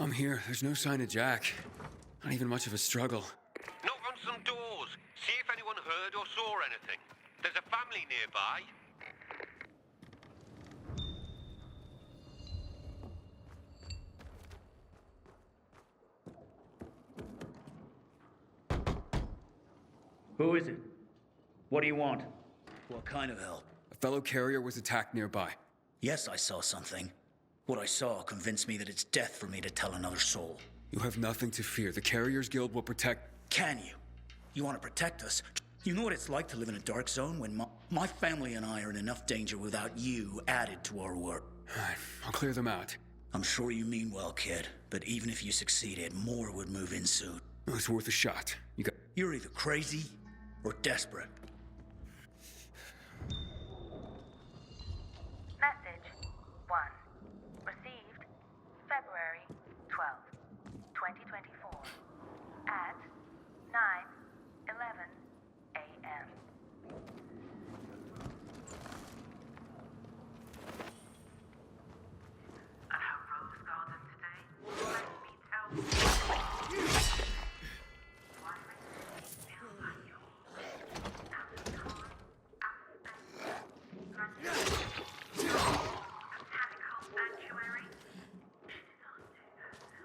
I'm here. There's no sign of Jack. Not even much of a struggle. Knock on some doors. See if anyone heard or saw anything. There's a family nearby. Who is it? What do you want? What kind of help? A fellow carrier was attacked nearby. Yes, I saw something. What I saw convinced me that it's death for me to tell another soul. You have nothing to fear. The Carriers Guild will protect... Can you? You want to protect us? You know what it's like to live in a dark zone when my family and I are in enough danger without you added to our work. I'll clear them out. I'm sure you mean well, kid, but even if you succeeded, more would move in soon. It's worth a shot. You're either crazy or desperate. Message 1. Received February 12th, 2024 at 9:11 a.m. I have rose garden today. Let me tell you. One minute feels like yours. After time, after space, botanical sanctuary. She did not do herself.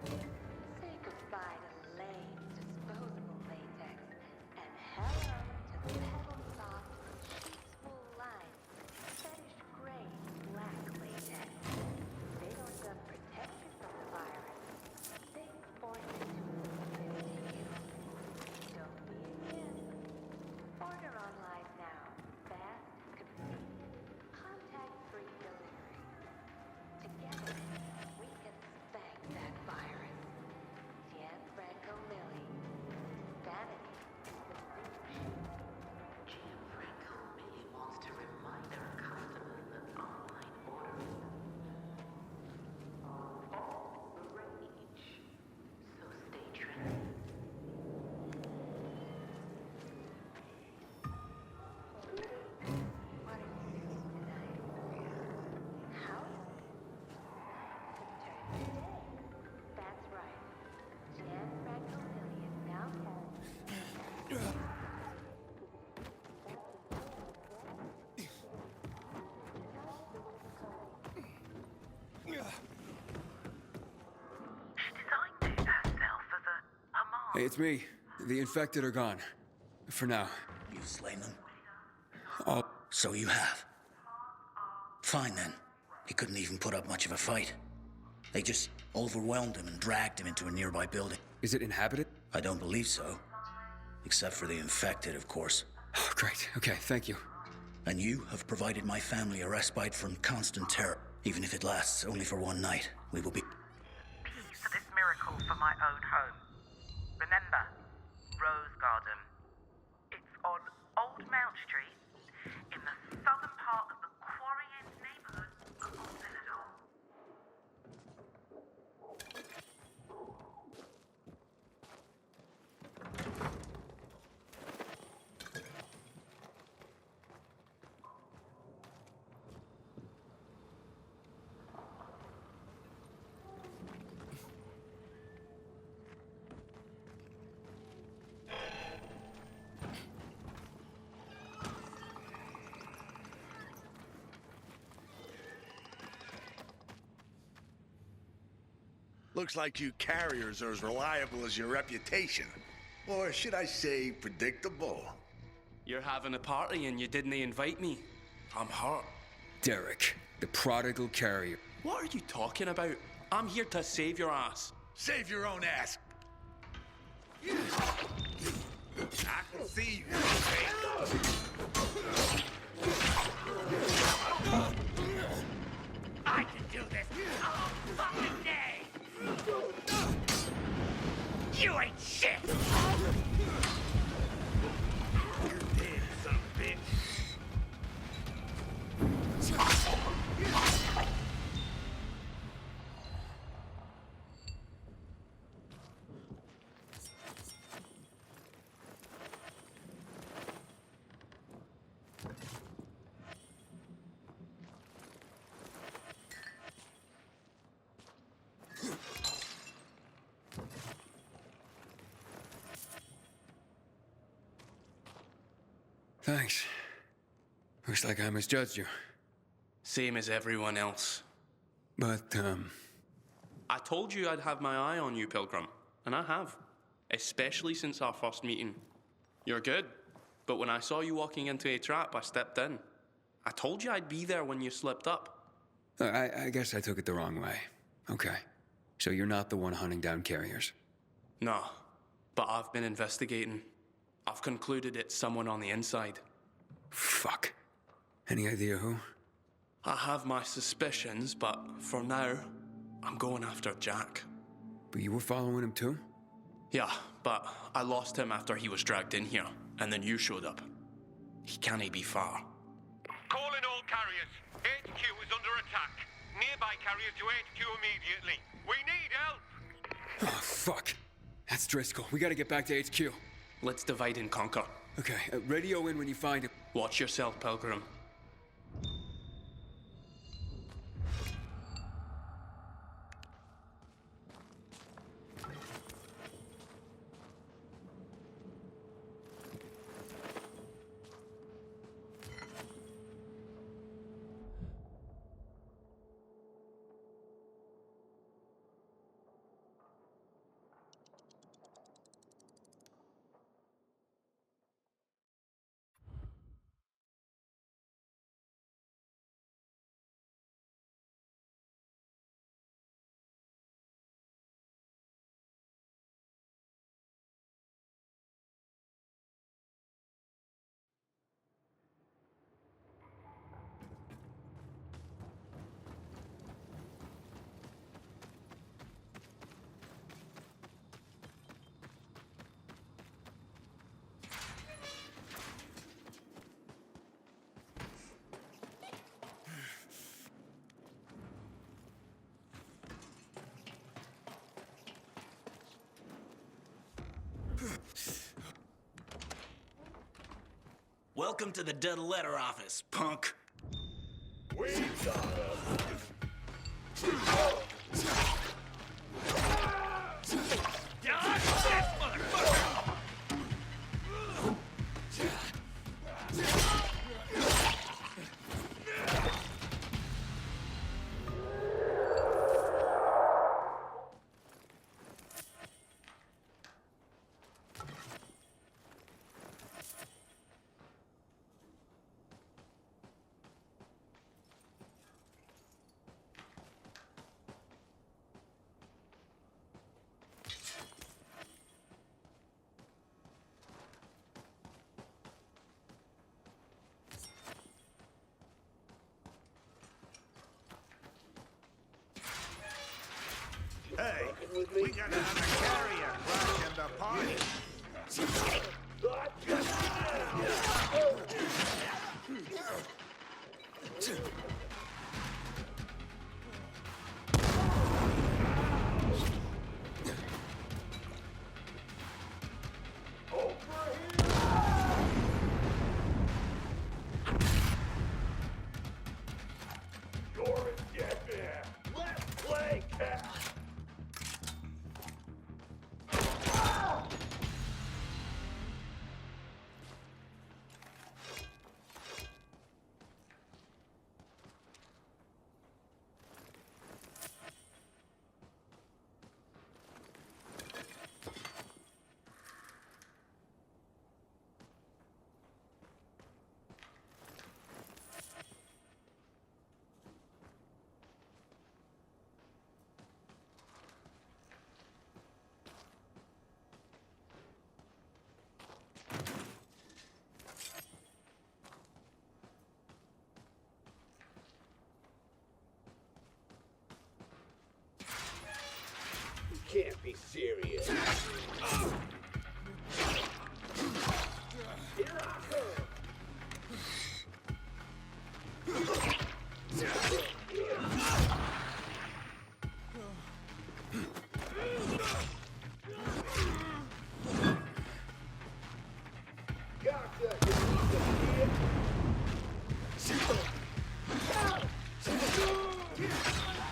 Say goodbye to lame, disposable latex, and hello to Pebble Soft, sheep's wool lined, fetish gray, black latex. They don't just protect you from the virus, they force it to move into you. Don't be a kid. Order online now. Fast, convenient, contact-free delivery. Together, we can spank that virus. Gianfranco Lilly. Vanity is the new shoe. Gianfranco Millie wants to remind her customers that online orders are all the rage. So stay trendy. What are you doing tonight? House? Turn today. That's right. Gianfranco Lilly is now home. She designed herself as a homage. Hey, it's me. The infected are gone. For now. You've slain them? All. So you have. Fine then. He couldn't even put up much of a fight. They just overwhelmed him and dragged him into a nearby building. Is it inhabited? I don't believe so. Except for the infected, of course. Oh, great. Okay, thank you. And you have provided my family a respite from constant terror. Even if it lasts only for one night, we will be... Peace for this miracle for my own home. Remember, Rose Garden. It's on Old Mount Street, in the southern part of the Quarry End neighborhood of Villador. Looks like you carriers are as reliable as your reputation. Or should I say, predictable? You're having a party and you didn't invite me. I'm hurt. Derek, the prodigal carrier. What are you talking about? I'm here to save your ass. Save your own ass. I can see you. I can do this all fucking day! You ain't shit! You're dead, son of a bitch. Thanks. Looks like I misjudged you. Same as everyone else. But, I told you I'd have my eye on you, Pilgrim. And I have. Especially since our first meeting. You're good. But when I saw you walking into a trap, I stepped in. I told you I'd be there when you slipped up. I guess I took it the wrong way. Okay. So you're not the one hunting down carriers? No. But I've been investigating. I've concluded it's someone on the inside. Fuck. Any idea who? I have my suspicions, but for now, I'm going after Jack. But you were following him too? Yeah, but I lost him after he was dragged in here, and then you showed up. He can't be far. Calling all carriers. HQ is under attack. Nearby carriers to HQ immediately. We need help! Oh, fuck. That's Driscoll. We gotta get back to HQ. Let's divide and conquer. Okay, radio in when you find him. Watch yourself, Pilgrim. Welcome to the dead letter office, punk. Hey, we got another carrier crashing the party. Can't be serious. Here I come. Gotcha, you piece of shit.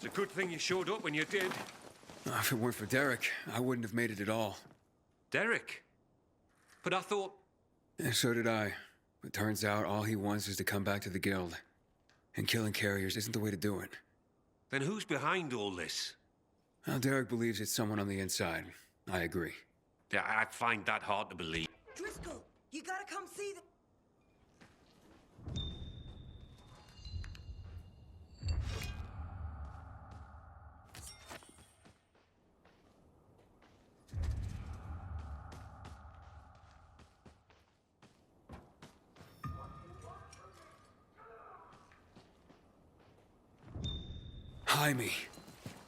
It's a good thing you showed up when you did. If it weren't for Derek, I wouldn't have made it at all. Derek? But I thought... And so did I. But turns out all he wants is to come back to the guild. And killing carriers isn't the way to do it. Then who's behind all this? Well, Derek believes it's someone on the inside. I agree. Yeah, I find that hard to believe. Driscoll, you gotta come see the... Jaime.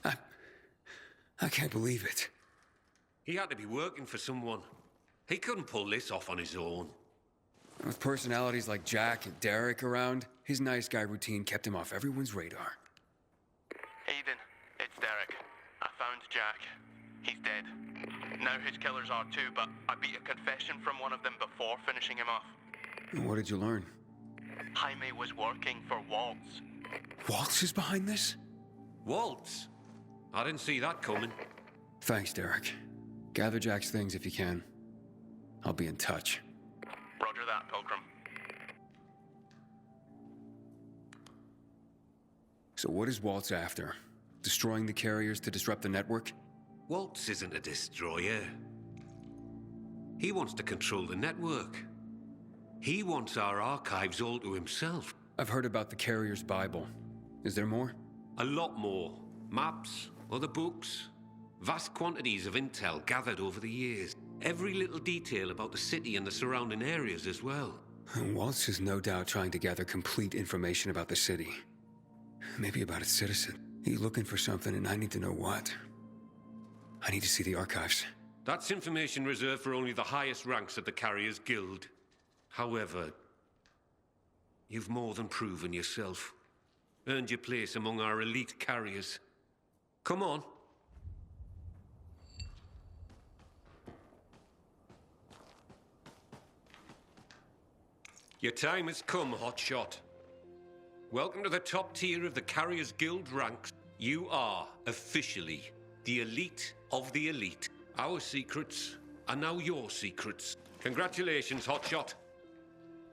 I can't believe it. He had to be working for someone. He couldn't pull this off on his own. With personalities like Jack and Derek around, his nice guy routine kept him off everyone's radar. Aiden, it's Derek. I found Jack. He's dead. Now his killers are too, but I beat a confession from one of them before finishing him off. What did you learn? Jaime was working for Waltz. Waltz is behind this? Waltz? I didn't see that coming. Thanks, Derek. Gather Jack's things if you can. I'll be in touch. Roger that, Pilgrim. So what is Waltz after? Destroying the carriers to disrupt the network? Waltz isn't a destroyer. He wants to control the network. He wants our archives all to himself. I've heard about the carrier's Bible. Is there more? A lot more. Maps, other books, vast quantities of intel gathered over the years. Every little detail about the city and the surrounding areas as well. Waltz is no doubt trying to gather complete information about the city. Maybe about its citizen. He's looking for something and I need to know what. I need to see the archives. That's information reserved for only the highest ranks of the Carriers Guild. However, you've more than proven yourself. Earned your place among our elite carriers. Come on. Your time has come, Hotshot. Welcome to the top tier of the Carriers Guild ranks. You are officially the elite of the elite. Our secrets are now your secrets. Congratulations, Hotshot.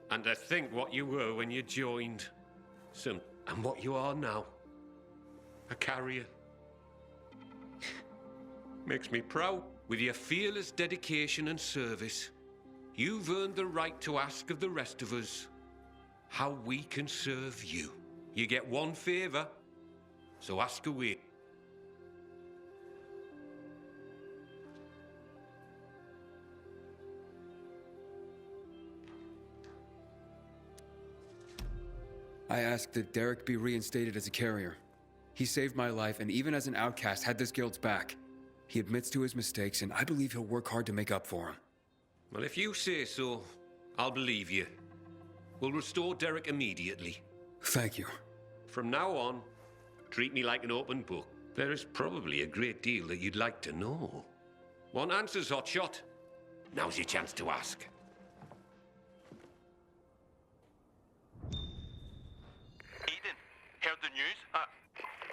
And to think what you were when you joined. And what you are now. A carrier. Makes me proud. With your fearless dedication and service, you've earned the right to ask of the rest of us how we can serve you. You get one favor, so ask away. I ask that Derek be reinstated as a carrier. He saved my life, and even as an outcast, had this guild's back. He admits to his mistakes, and I believe he'll work hard to make up for them. Well, if you say so, I'll believe you. We'll restore Derek immediately. Thank you. From now on, treat me like an open book. There is probably a great deal that you'd like to know. Want answers, Hotshot? Now's your chance to ask. Aiden, heard the news?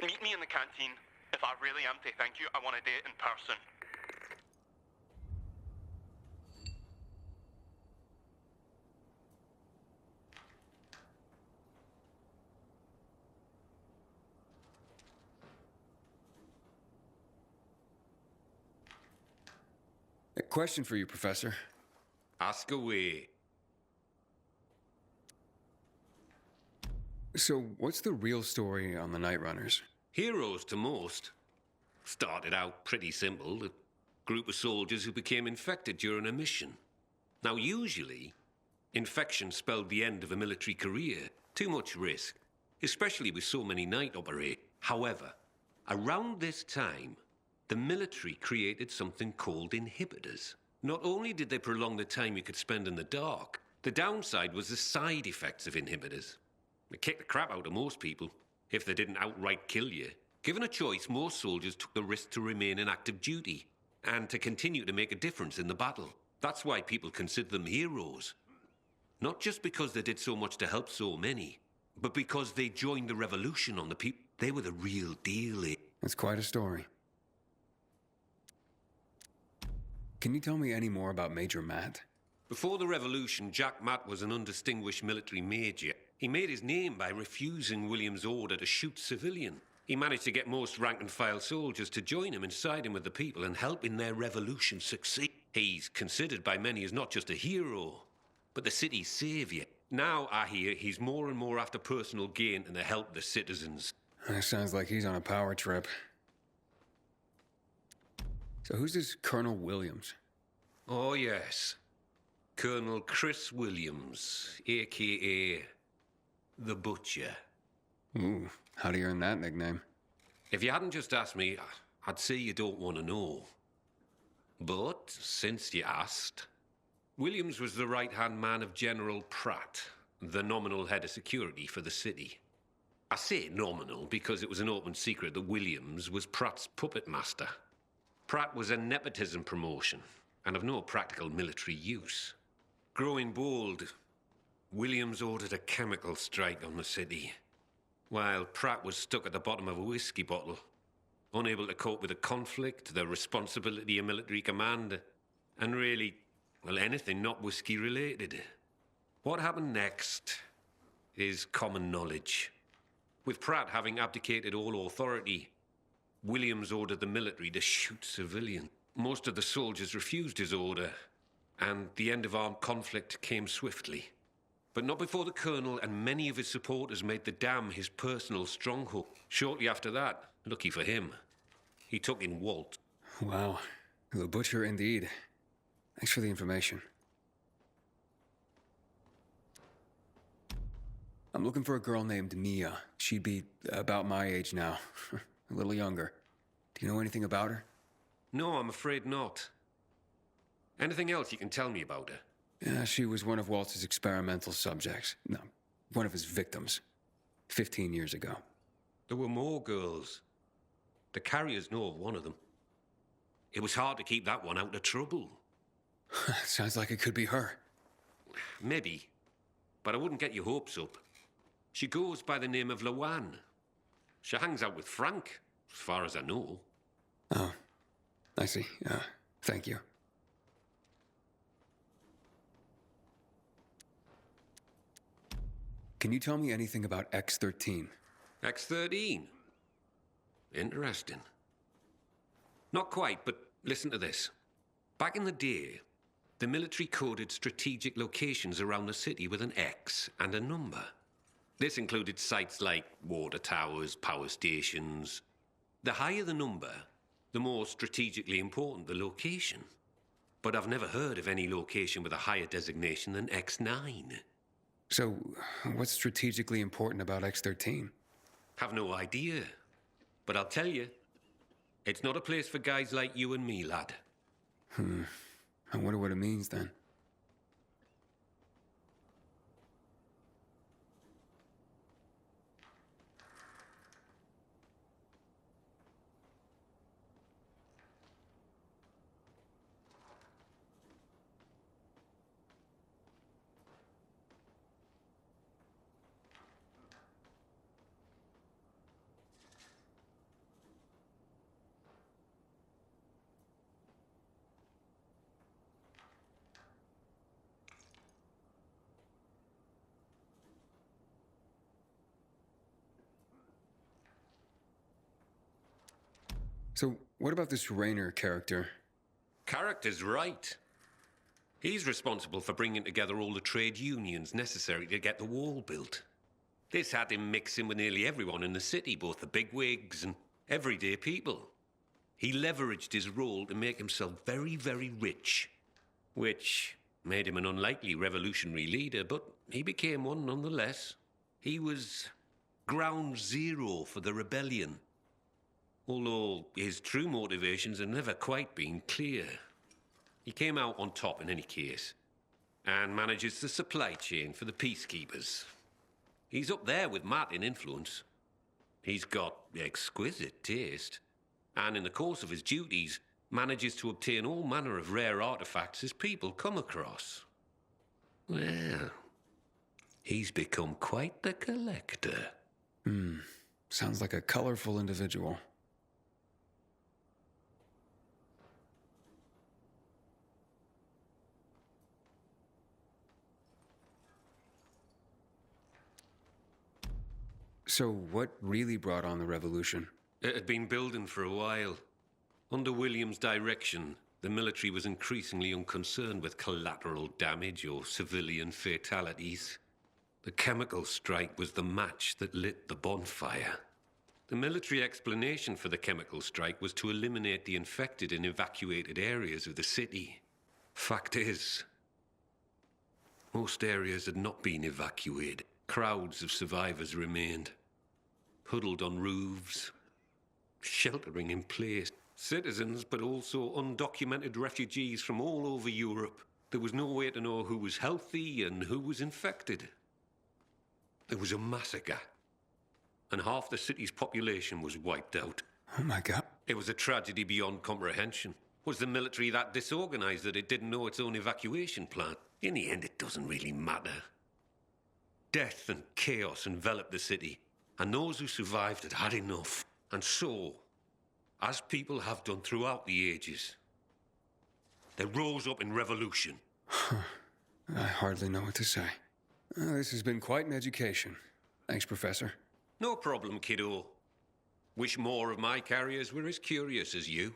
Meet me in the canteen. If I really am to thank you, I want a date in person. A question for you, Professor. Ask away. So, what's the real story on the Night Runners? Heroes to most. Started out pretty simple. A group of soldiers who became infected during a mission. Now, usually, infection spelled the end of a military career. Too much risk, especially with so many night operate. However, around this time, the military created something called inhibitors. Not only did they prolong the time you could spend in the dark, the downside was the side effects of inhibitors. They kicked the crap out of most people, if they didn't outright kill you. Given a choice, most soldiers took the risk to remain in active duty and to continue to make a difference in the battle. That's why people consider them heroes. Not just because they did so much to help so many, but because they joined the revolution on the people. They were the real deal. That's quite a story. Can you tell me any more about Major Matt? Before the revolution, Jack Matt was an undistinguished military major. He made his name by refusing William's order to shoot civilians. He managed to get most rank-and-file soldiers to join him and side him with the people and help in their revolution succeed. He's considered by many as not just a hero, but the city's savior. Now, I hear, he's more and more after personal gain and to help the citizens. That sounds like he's on a power trip. So who's this Colonel Williams? Oh, yes. Colonel Chris Williams, a.k.a. The Butcher. Ooh, how do you earn that nickname? If you hadn't just asked me, I'd say you don't want to know. But, since you asked, Williams was the right-hand man of General Pratt, the nominal head of security for the city. I say nominal because it was an open secret that Williams was Pratt's puppet master. Pratt was a nepotism promotion and of no practical military use. Growing bold, Williams ordered a chemical strike on the city, while Pratt was stuck at the bottom of a whiskey bottle, unable to cope with the conflict, the responsibility of military command, and really, well, anything not whiskey related. What happened next is common knowledge. With Pratt having abdicated all authority, Williams ordered the military to shoot civilians. Most of the soldiers refused his order, and the end of armed conflict came swiftly. But not before the colonel and many of his supporters made the dam his personal stronghold. Shortly after that, lucky for him, he took in Walt. Wow, the Butcher indeed. Thanks for the information. I'm looking for a girl named Mia. She'd be about my age now. A little younger. Do you know anything about her? No, I'm afraid not. Anything else you can tell me about her? Yeah, she was one of Waltz's experimental subjects. No, one of his victims. 15 years ago. There were more girls. The carriers know of one of them. It was hard to keep that one out of trouble. Sounds like it could be her. Maybe. But I wouldn't get your hopes up. She goes by the name of Lawan. She hangs out with Frank, as far as I know. Oh, I see. Thank you. Can you tell me anything about X-13? X-13? Interesting. Not quite, but listen to this. Back in the day, the military coded strategic locations around the city with an X and a number. This included sites like water towers, power stations. The higher the number, the more strategically important the location. But I've never heard of any location with a higher designation than X9. So, what's strategically important about X-13? Have no idea. But I'll tell you, it's not a place for guys like you and me, lad. I wonder what it means then. So, what about this Raynor character? Character's right. He's responsible for bringing together all the trade unions necessary to get the wall built. This had him mixing with nearly everyone in the city, both the bigwigs and everyday people. He leveraged his role to make himself very, very rich, which made him an unlikely revolutionary leader, but he became one nonetheless. He was ground zero for the rebellion. Although his true motivations have never quite been clear. He came out on top in any case, and manages the supply chain for the peacekeepers. He's up there with Matt in influence. He's got exquisite taste, and in the course of his duties, manages to obtain all manner of rare artifacts his people come across. Well, he's become quite the collector. Sounds like a colorful individual. So, what really brought on the revolution? It had been building for a while. Under William's direction, the military was increasingly unconcerned with collateral damage or civilian fatalities. The chemical strike was the match that lit the bonfire. The military explanation for the chemical strike was to eliminate the infected in evacuated areas of the city. Fact is, most areas had not been evacuated. Crowds of survivors remained, huddled on roofs, sheltering in place. Citizens, but also undocumented refugees from all over Europe. There was no way to know who was healthy and who was infected. There was a massacre, and half the city's population was wiped out. Oh my God. It was a tragedy beyond comprehension. Was the military that disorganized that it didn't know its own evacuation plan? In the end, it doesn't really matter. Death and chaos enveloped the city, and those who survived had had enough. And so, as people have done throughout the ages, they rose up in revolution. I hardly know what to say. This has been quite an education. Thanks, Professor. No problem, kiddo. Wish more of my carriers were as curious as you.